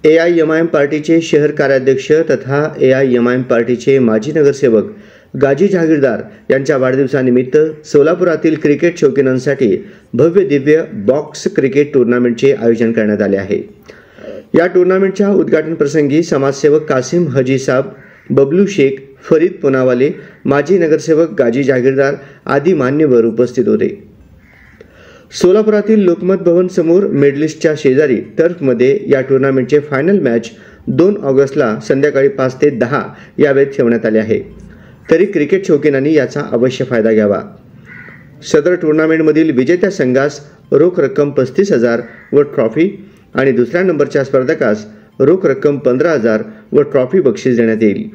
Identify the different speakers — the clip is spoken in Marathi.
Speaker 1: AIMIM पार्टीचे शहर कार्याध्यक्ष तथा AIMIM पार्टीचे माजी नगरसेवक गाजी जहागीरदार यांच्या वाढदिवसानिमित्त सोलापुरातील क्रिकेट शौकीनांसाठी भव्य दिव्य बॉक्स क्रिकेट टूर्नामेंटचे आयोजन करण्यात आले आहे। या टूर्नामेंटच्या उद्घाटन प्रसंगी समाजसेवक कासिम हजी साब, बबलू शेख, फरीद पुनावाले, माजी नगरसेवक गाजी जहागीरदार आदी मान्यवर उपस्थित होते। सोलापुरातील लोकमत भवन समोर मेडलिस्टच्या शेजारी टर्फमध्ये या टूर्नामेंटचे फायनल मॅच 2 ऑगस्टला संध्याकाळी 5 ते 10 या वेळेत ठेवण्यात आले आहे। तरी क्रिकेट शौकीनांनी याचा अवश्य फायदा घ्यावा। सदर टूर्नामेंटमधील विजेत्या संघास रोख रक्कम 35,000 व ट्रॉफी आणि दुसऱ्या नंबरच्या स्पर्धकास रोख रक्कम 15,000 व ट्रॉफी बक्षीस देण्यात येईल।